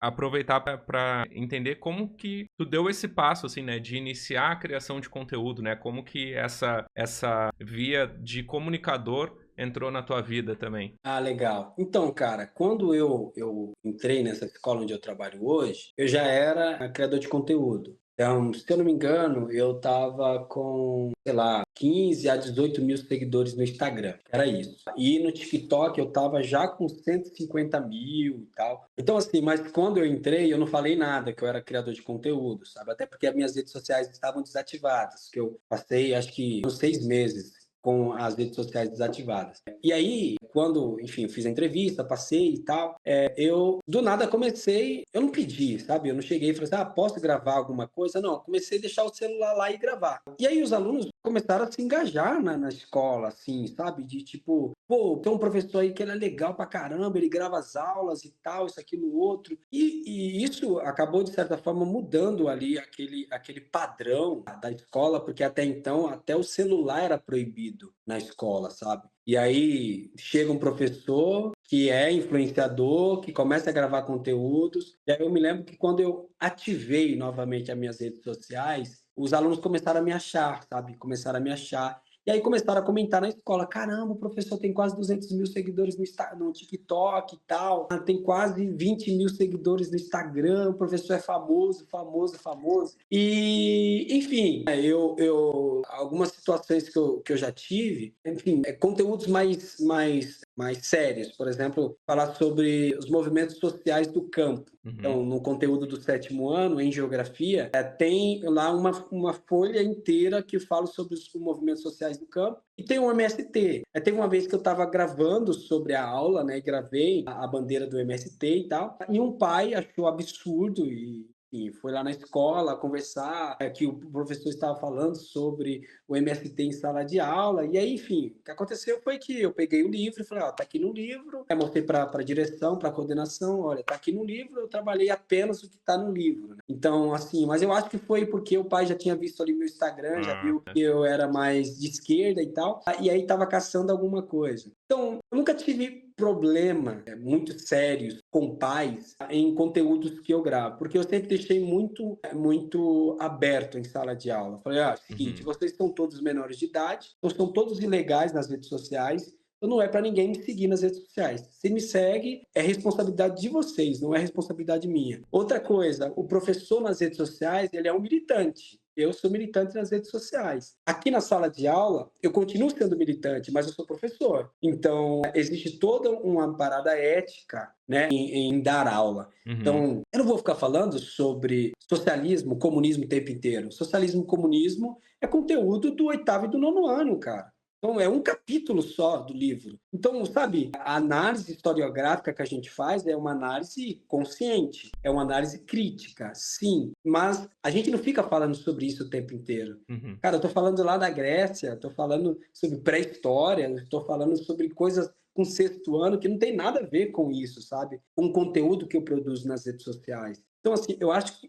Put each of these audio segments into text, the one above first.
aproveitar para entender como que tu deu esse passo, assim, né, de iniciar a criação de conteúdo, né? Como que essa via de comunicador entrou na tua vida também. Ah, legal. Então, cara, quando eu entrei nessa escola onde eu trabalho hoje, eu já era criador de conteúdo. Então, se eu não me engano, eu tava com, sei lá, 15 a 18 mil seguidores no Instagram. Era isso. E no TikTok eu tava já com 150 mil e tal. Então, assim, mas quando eu entrei, eu não falei nada que eu era criador de conteúdo, sabe? Até porque as minhas redes sociais estavam desativadas, que eu passei, acho que, uns 6 meses com as redes sociais desativadas. E aí, quando, enfim, eu fiz a entrevista, passei e tal, eu do nada comecei, eu não pedi, sabe? Eu não cheguei e falei assim, posso gravar alguma coisa? Não, comecei a deixar o celular lá e gravar. E aí os alunos começaram a se engajar na escola, assim, sabe? De tipo, pô, tem um professor aí que ele é legal pra caramba, ele grava as aulas e tal, isso, aquilo, outro. E isso acabou, de certa forma, mudando ali aquele padrão da escola, porque até então, até o celular era proibido na escola, sabe? E aí chega um professor que é influenciador, que começa a gravar conteúdos. E aí eu me lembro que quando eu ativei novamente as minhas redes sociais, os alunos começaram a me achar, sabe? Começaram a me achar. E aí começaram a comentar na escola: caramba, o professor tem quase 200 mil seguidores no TikTok e tal, tem quase 20 mil seguidores no Instagram, o professor é famoso, famoso, famoso. E, enfim, algumas situações que eu já tive, enfim, conteúdos mais sérios, por exemplo, falar sobre os movimentos sociais do campo. Uhum. Então, no conteúdo do 7º ano, em geografia, tem lá uma folha inteira que fala sobre os movimentos sociais do campo, e tem o MST. Teve uma vez que eu estava gravando sobre a aula, né, e gravei a bandeira do MST e tal, e um pai achou absurdo e foi lá na escola conversar, que o professor estava falando sobre o MST em sala de aula, e aí, enfim, o que aconteceu foi que eu peguei o livro e falei, tá aqui no livro, mostrei para a direção, para a coordenação, olha, tá aqui no livro, eu trabalhei apenas o que está no livro, né? Então, assim, mas eu acho que foi porque o pai já tinha visto ali meu Instagram, já viu É. que eu era mais de esquerda e tal, e aí estava caçando alguma coisa. Então, eu nunca tive problema muito sérios com pais em conteúdos que eu gravo, porque eu sempre deixei muito aberto em sala de aula. Falei, seguinte, Uhum. vocês estão todos menores de idade, então são todos ilegais nas redes sociais, então não é para ninguém me seguir nas redes sociais. Se me segue, é responsabilidade de vocês, não é responsabilidade minha. Outra coisa, o professor nas redes sociais, ele é um militante. Eu sou militante nas redes sociais. Aqui na sala de aula, eu continuo sendo militante, mas eu sou professor. Então, existe toda uma parada ética, né, em dar aula. Uhum. Então, eu não vou ficar falando sobre socialismo, comunismo o tempo inteiro. Socialismo e comunismo é conteúdo do 8º e do 9º ano, cara. Então, é um capítulo só do livro. Então, sabe, a análise historiográfica que a gente faz é uma análise consciente, é uma análise crítica, sim, mas a gente não fica falando sobre isso o tempo inteiro. Uhum. Cara, eu tô falando lá da Grécia, tô falando sobre pré-história, estou falando sobre coisas com 6º ano que não tem nada a ver com isso, sabe? Com o conteúdo que eu produzo nas redes sociais. Então, assim, eu acho que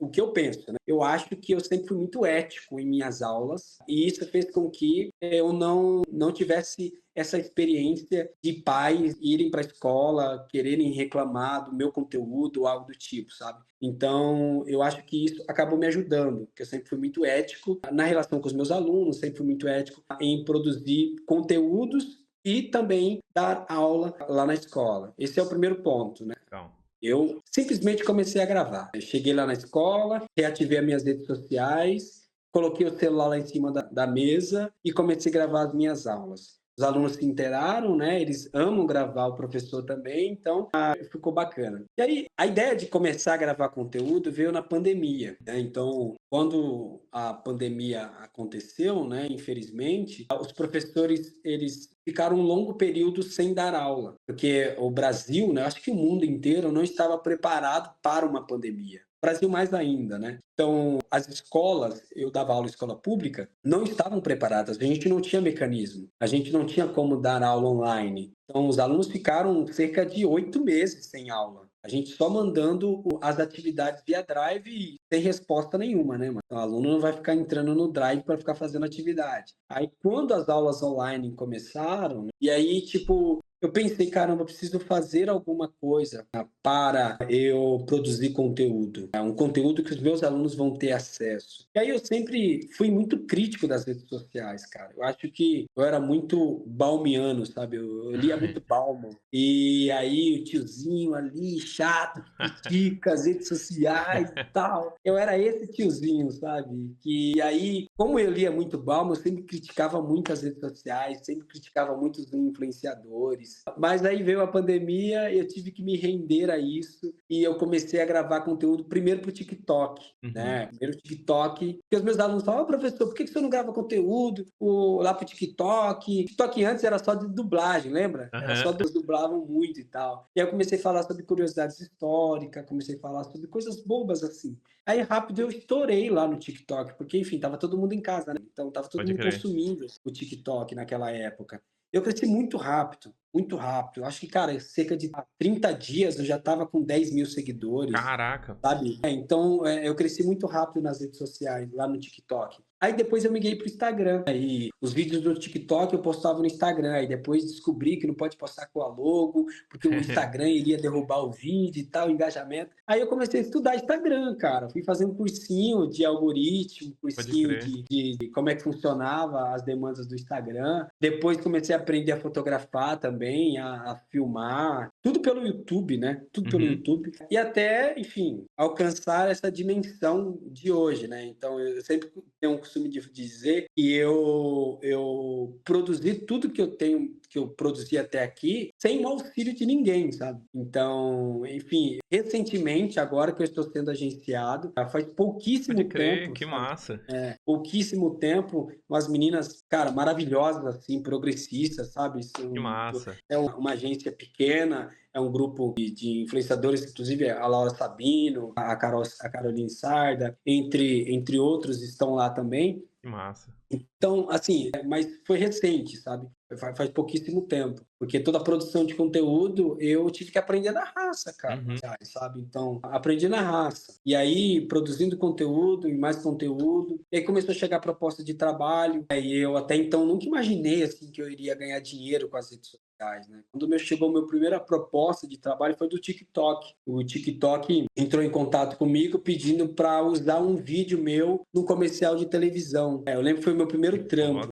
o que eu penso, né? Eu acho que eu sempre fui muito ético em minhas aulas e isso fez com que eu não tivesse essa experiência de pais irem para a escola, quererem reclamar do meu conteúdo, algo do tipo, sabe? Então, eu acho que isso acabou me ajudando, porque eu sempre fui muito ético na relação com os meus alunos, sempre fui muito ético em produzir conteúdos e também dar aula lá na escola. Esse é o primeiro ponto, né? Legal. Eu simplesmente comecei a gravar. Eu cheguei lá na escola, reativei as minhas redes sociais, coloquei o celular lá em cima da mesa e comecei a gravar as minhas aulas. Os alunos se inteiraram, né? Eles amam gravar, o professor também, então ficou bacana. E aí, a ideia de começar a gravar conteúdo veio na pandemia, né? Então, quando a pandemia aconteceu, né, infelizmente, os professores, eles ficaram um longo período sem dar aula, porque o Brasil, né, acho que o mundo inteiro não estava preparado para uma pandemia. O Brasil mais ainda, né? Então, as escolas, eu dava aula em escola pública, não estavam preparadas, a gente não tinha mecanismo, a gente não tinha como dar aula online. Então, os alunos ficaram cerca de 8 meses sem aula. A gente só mandando as atividades via Drive e sem resposta nenhuma, né, mano? Então, o aluno não vai ficar entrando no Drive para ficar fazendo atividade. Aí, quando as aulas online começaram, né, e aí, tipo, eu pensei, caramba, eu preciso fazer alguma coisa para eu produzir conteúdo, um conteúdo que os meus alunos vão ter acesso. E aí eu sempre fui muito crítico das redes sociais, cara. Eu acho que eu era muito balmiano, sabe? Eu lia muito Bauman. E aí o tiozinho ali, chato, que critica as redes sociais e tal. Eu era esse tiozinho, sabe? Que aí, como eu lia muito Bauman, eu sempre criticava muito as redes sociais, sempre criticava muito os influenciadores. Mas aí veio a pandemia, eu tive que me render a isso e eu comecei a gravar conteúdo primeiro para o TikTok. Uhum. Né? Primeiro TikTok, porque os meus alunos falavam, oh, professor, por que você não grava conteúdo lá pro TikTok? TikTok antes era só de dublagem, lembra? Era só Aham. dublavam muito e tal. E aí eu comecei a falar sobre curiosidades históricas, comecei a falar sobre coisas bobas assim. Aí rápido eu estourei lá no TikTok, porque enfim, tava todo mundo em casa, né? Então tava todo Pode mundo crer. consumindo o TikTok naquela época. Eu cresci muito rápido, muito rápido. Eu acho que, cara, cerca de 30 dias eu já tava com 10 mil seguidores, Caraca. sabe? Então, eu cresci muito rápido nas redes sociais, lá no TikTok. Aí depois eu migrei pro Instagram. Aí os vídeos do TikTok eu postava no Instagram. Aí depois descobri que não pode postar com a logo, porque o Instagram iria derrubar o vídeo e tal, o engajamento. Aí eu comecei a estudar Instagram, cara. Fui fazer um cursinho de algoritmo, Pode cursinho crer. de como é que funcionava as demandas do Instagram. Depois comecei a aprender a fotografar também, a filmar. Tudo pelo YouTube, né? Tudo pelo Uhum. YouTube. E até, enfim, alcançar essa dimensão de hoje, né? Então, eu sempre tenho um costume de dizer que eu produzi tudo que eu tenho, que eu produzi até aqui, sem o auxílio de ninguém, sabe? Então, enfim, recentemente, agora que eu estou sendo agenciado, faz Pode pouquíssimo crer, tempo, que sabe? massa. Pouquíssimo tempo, umas meninas, cara, maravilhosas, assim, progressistas, sabe? Que massa. É uma agência pequena, é um grupo de influenciadores, inclusive a Laura Sabino, a Caroline Sarda, entre outros, estão lá também. Que massa. Então, assim, mas foi recente, sabe? Faz pouquíssimo tempo. Porque toda a produção de conteúdo eu tive que aprender na raça, cara, Uhum. sabe? Então, aprendi na raça. E aí, produzindo conteúdo e mais conteúdo. E aí começou a chegar a proposta de trabalho. E eu até então nunca imaginei, assim, que eu iria ganhar dinheiro com as redes sociais, né? Quando chegou a minha primeira proposta de trabalho foi do TikTok. O TikTok entrou em contato comigo pedindo para usar um vídeo meu no comercial de televisão. Eu lembro que foi o meu Que primeiro trampo. foda.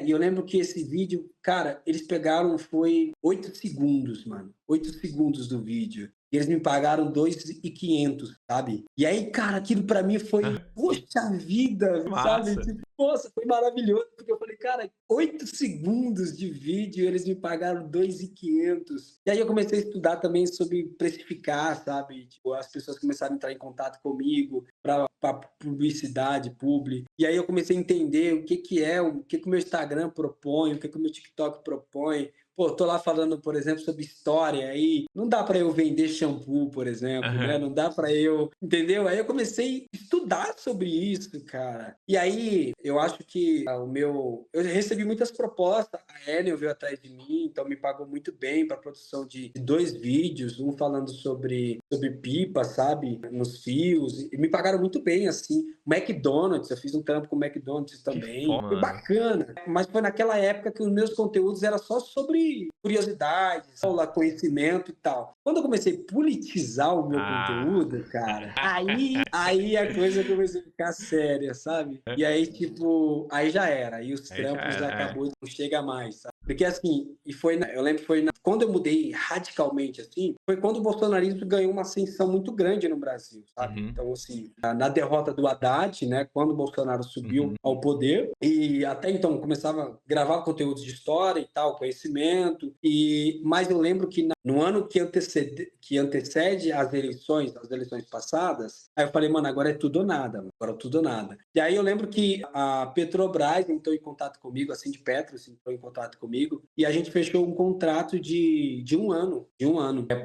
E eu lembro que esse vídeo, cara, eles pegaram, foi 8 segundos, mano. 8 segundos do vídeo. E eles me pagaram 2.500, sabe? E aí, cara, aquilo pra mim foi, poxa vida, Que sabe? massa. Tipo, nossa, foi maravilhoso, porque eu falei, cara, 8 segundos de vídeo, eles me pagaram 2.500. E aí eu comecei a estudar também sobre precificar, sabe? Tipo, as pessoas começaram a entrar em contato comigo para publicidade, publi. E aí eu comecei a entender o que que é, o que que o meu Instagram propõe, o que que o meu TikTok propõe. Pô, tô lá falando, por exemplo, sobre história, aí não dá para eu vender shampoo, por exemplo, né? Aham. Não dá para eu, entendeu? Aí eu comecei a estudar sobre isso, cara. E aí eu acho que eu recebi muitas propostas, a Enel veio atrás de mim, então me pagou muito bem para produção de 2 vídeos, um falando sobre pipa, sabe? Nos fios, e me pagaram muito bem, assim. O McDonald's, eu fiz um trampo com o McDonald's Que também, foda, foi mano. bacana. Mas foi naquela época que os meus conteúdos eram só sobre curiosidades, aula, conhecimento e tal. Quando eu comecei a politizar o meu Ah. conteúdo, cara, aí a coisa começou a ficar séria, sabe? E aí, tipo, aí já era. Aí os Aí já trampos era, acabou, não chega mais, sabe? Porque assim, eu lembro que quando eu mudei radicalmente assim, foi quando o bolsonarismo ganhou uma ascensão muito grande no Brasil, sabe? Uhum. Então, assim, na derrota do Haddad, né, quando o Bolsonaro subiu Uhum. ao poder, e até então começava a gravar conteúdos de história e tal, conhecimento, mas eu lembro que no ano que antecede as eleições passadas, aí eu falei, mano, agora é tudo ou nada, mano, agora é tudo ou nada. E aí eu lembro que a Petrobras entrou em contato comigo, assim, de Petro, assim, entrou em contato comigo, e a gente fechou um contrato de um ano,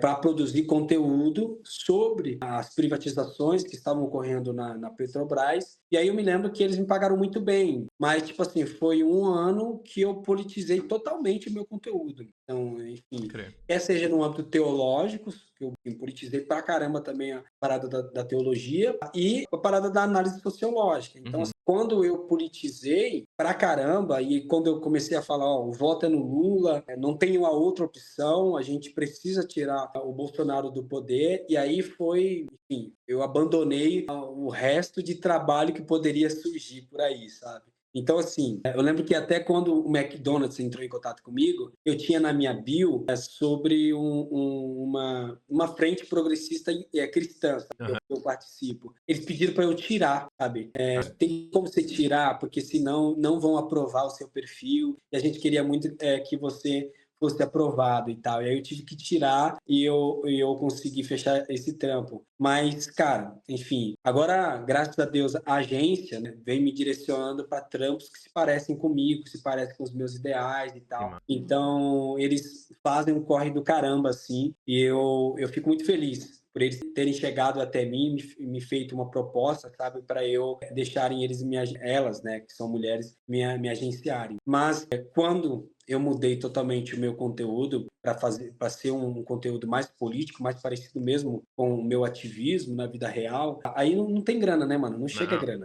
para produzir conteúdo sobre as privatizações que estavam ocorrendo na Petrobras. E aí eu me lembro que eles me pagaram muito bem, mas, tipo assim, foi um ano que eu politizei totalmente o meu conteúdo. Então, enfim, Crer. quer seja no âmbito teológico, que eu politizei pra caramba também a parada da teologia e a parada da análise sociológica. Então, Uhum. assim, quando eu politizei pra caramba e quando eu comecei a falar, ó, o voto é no Lula, não tem uma outra opção, a gente precisa tirar o Bolsonaro do poder, e aí foi, enfim, eu abandonei o resto de trabalho que poderia surgir por aí, sabe? Então, assim, eu lembro que até quando o McDonald's entrou em contato comigo, eu tinha na minha bio sobre uma frente progressista cristã, sabe, que Aham. eu participo. Eles pediram para eu tirar, sabe? Tem como você tirar, porque senão não vão aprovar o seu perfil, e a gente queria muito que você fosse aprovado e tal. E aí eu tive que tirar e eu consegui fechar esse trampo. Mas, cara, enfim, agora, graças a Deus, a agência, né, vem me direcionando para trampos que se parecem comigo, que se parecem com os meus ideais e Que tal. massa. Então, eles fazem um corre do caramba, assim, e eu fico muito feliz por eles terem chegado até mim, me feito uma proposta, sabe, para eu deixarem elas, né, que são mulheres, me agenciarem. Mas quando eu mudei totalmente o meu conteúdo para ser um conteúdo mais político, mais parecido mesmo com o meu ativismo na vida real, aí não tem grana, né, mano? Não chega Não. grana.